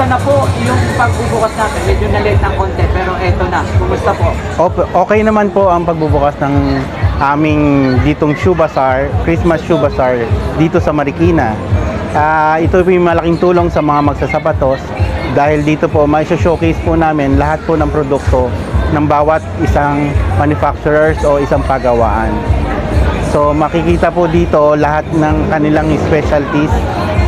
na po yung pagbubukas natin? Medyo na-late ng konti, pero eto na. Kumusta po? Okay naman po ang pagbubukas ng aming ditong Shoe Bazaar, Christmas Shoe Bazaar dito sa Marikina. Ito po yung malaking tulong sa mga magsasapatos dahil dito po may showcase po namin lahat po ng produkto ng bawat isang manufacturers o isang pagawaan. So makikita po dito lahat ng kanilang specialties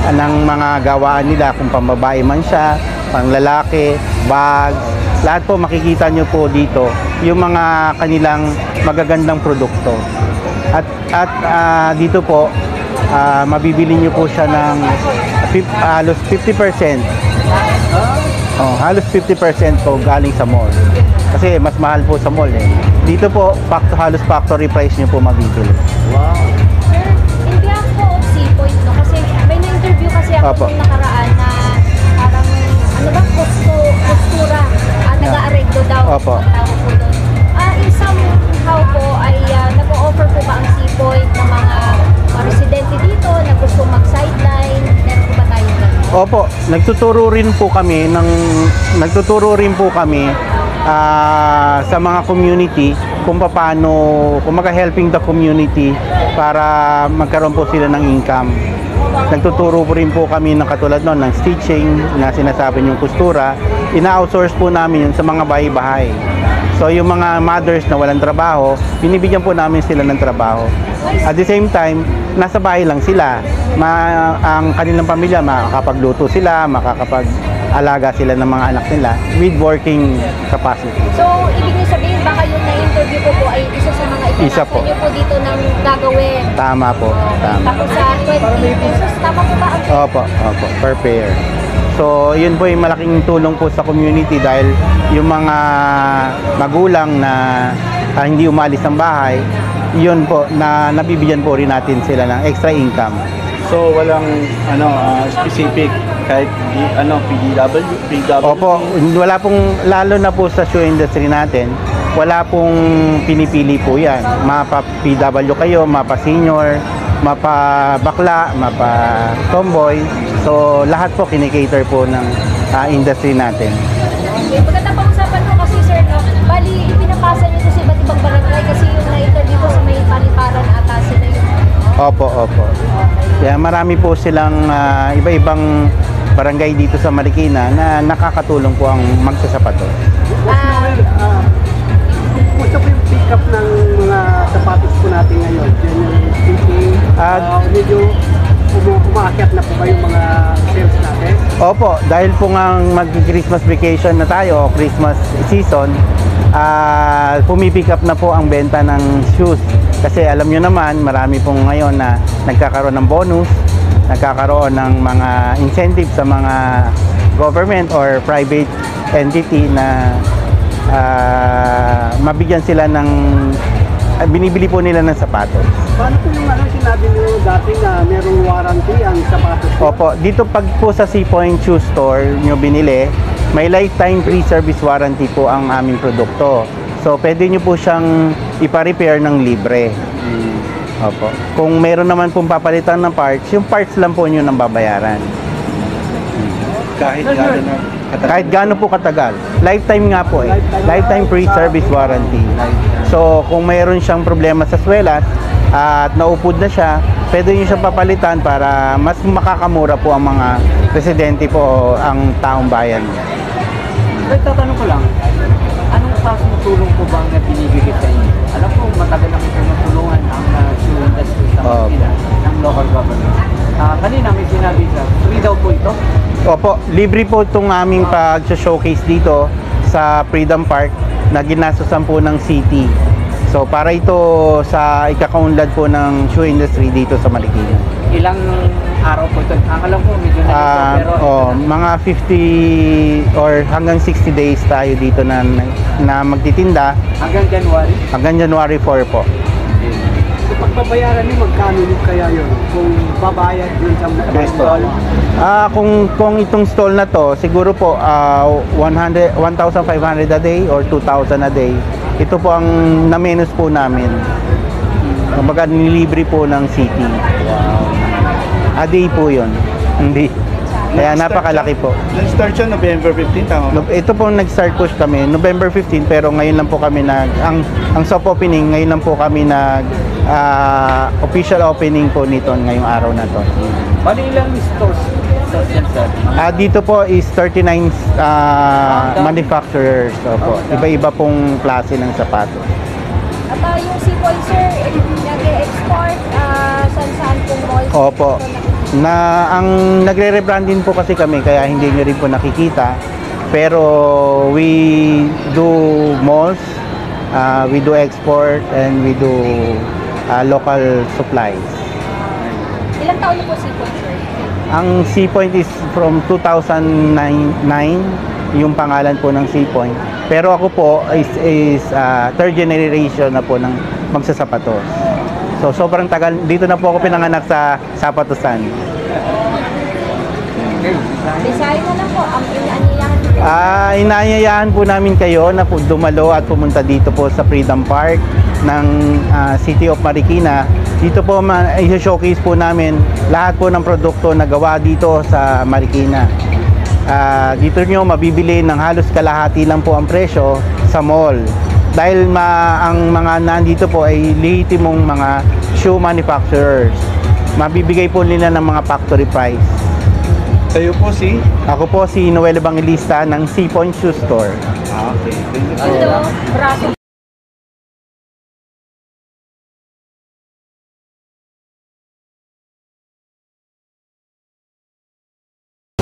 ng mga gawaan nila, kung pambabae man siya, panglalaki, bags, lahat po makikita nyo po dito yung mga kanilang magagandang produkto. At dito po mabibili nyo po siya ng halos 50%. Halos 50% po galing sa mall. Kasi mas mahal po sa mall eh. Dito po halos factory price nyo po mabibili. Wow. Sir, in behalf po of C-Point, no? Kasi may na-interview kasi ako nung nakaraan na parang, ano ba, postura, nag-aareglo daw. Opo. Ang tawag po doon. In somehow po ay nag-o-offer po ba ang C-Point ng mga residente dito na gusto mag-sideline? Meron po ba tayo ganun? Opo, nagtuturo rin po kami sa mga community kung paano, kung helping the community para magkaroon po sila ng income. Nagtuturo po rin po kami ng katulad nun ng stitching na sinasabi yung kustura. Ina-outsource po namin yun sa mga bahay-bahay. So yung mga mothers na walang trabaho, binibigyan po namin sila ng trabaho. At the same time, nasa bahay lang sila. Ang kanilang pamilya, makakapagluto sila, makakapag-alaga sila ng mga anak nila with working capacity. So, ibig niyo sabihin, baka yung na-interview ko po ay isa sa mga Isa po. niyo po dito ng gagawin. Tama po. Tama. Tapos sa 20 pesos, tama po ba ang Opo, per pair. So, yun po yung malaking tulong po sa community dahil yung mga magulang na hindi umalis ng bahay, yun po, na nabibigyan po rin natin sila ng extra income. So walang specific kahit PW. Opo, wala pong, lalo na po sa shoe industry natin, wala pong pinipili po yan. Mapa PW kayo, mapa senior, mapa bakla, mapa tomboy. So lahat po kinikater po ng industry natin. Okay, magandang pag-usapan ko kasi sir, no? Bali, pinapasa niyo to sa iba't ibang barangay kasi yung na-interview ko sa may paliparan ata sila yung Opo. Kaya marami po silang iba-ibang barangay dito sa Marikina na nakakatulong po ang magsasapatos. Kumusta po yung pick-up ng mga sapatos po natin ngayon? Generally speaking, medyo umaakyat na po ba yung mga sales natin? Opo, dahil po nga mag-Christmas vacation na tayo, Christmas season, pumipick up na po ang benta ng shoes. Kasi alam nyo naman, marami pong ngayon na nagkakaroon ng bonus, nagkakaroon ng mga incentive sa mga government or private entity na mabigyan sila ng, binibili po nila ng sapatos. Paano po yung sinabi niyo dati na merong warranty ang sapatos? Opo, dito pag po sa C-Point Shoe Store nyo binili, may lifetime free service warranty po ang aming produkto. So, pwede nyo po siyang ipa-repair ng libre. Opo. Kung meron naman pong papalitan ng parts, yung parts lang po nyo nang babayaran. Kahit gaano po katagal. Lifetime nga po eh. Lifetime free service warranty. So, kung mayroon siyang problema sa swelas at naupod na siya, pwede nyo siyang papalitan para mas makakamura po ang mga residente po o ang taong bayan. Tatanong ko lang, anong klaseng tulong po ba ang binibigay sa inyo? Alam ko, matagal na ito natulungan ang shoe industry sa Manila ng local government. Kanina may sinabi siya, free daw po ito? Opo, libre po itong aming pag-showcase dito sa Freedom Park na ginastusan po ng city. So para ito sa ikakaunlad po ng shoe industry dito sa Marikina. Ilang araw po ito? Ang alam ko medyo na pero mga 50 or hanggang 60 days tayo dito na magtitinda. hanggang January? Hanggang January 4 po. So pagbabayaran niyo, magkano kaya yun? Kung babayad yun sa stall? Kung itong stall na to, siguro po 1,500 a day or 2,000 a day. Ito po ang na-menus po namin. Kumbaga nilibre po ng city. A day po yun. Hindi. Kaya napakalaki po. Nag-start siya November 15, tama ba? Ito po nag-start push kami November 15 pero ngayon lang po kami ang soft opening ngayon lang po kami official opening po nito ngayong araw na to. Bali ilang stores yan, sir? Dito po is 39 manufacturers po. Iba-iba pong klase ng sapatos. At yung C-Point, sir, nag-export saan pong malls? Opo. Ang nagre-rebrand din po kasi kami kaya hindi nyo rin po nakikita. Pero we do malls, we do export and we do local supplies. Ilang taon na po C-Point, sir? Ang C-Point is from 2009 yung pangalan po ng C-Point. Pero ako po is third generation na po ng magsasapatos. So sobrang tagal, dito na po ako pinanganak sa sapatosan. Okay. Design na lang po, ang inaaniyahan. Inaanyayahan po namin kayo na po dumalo at pumunta dito po sa Freedom Park ng City of Marikina. Dito po i-showcase po namin lahat po ng produkto na gawa dito sa Marikina. Dito nyo mabibili ng halos kalahati lang po ang presyo sa mall. Dahil ang mga nandito po ay lehitimong mga shoe manufacturers. Mabibigay po nila ng mga factory price. Kayo po si? Ako po si Noel Evangelista ng C-Point Shoe Store. Okay. Thank you po. Ito, braso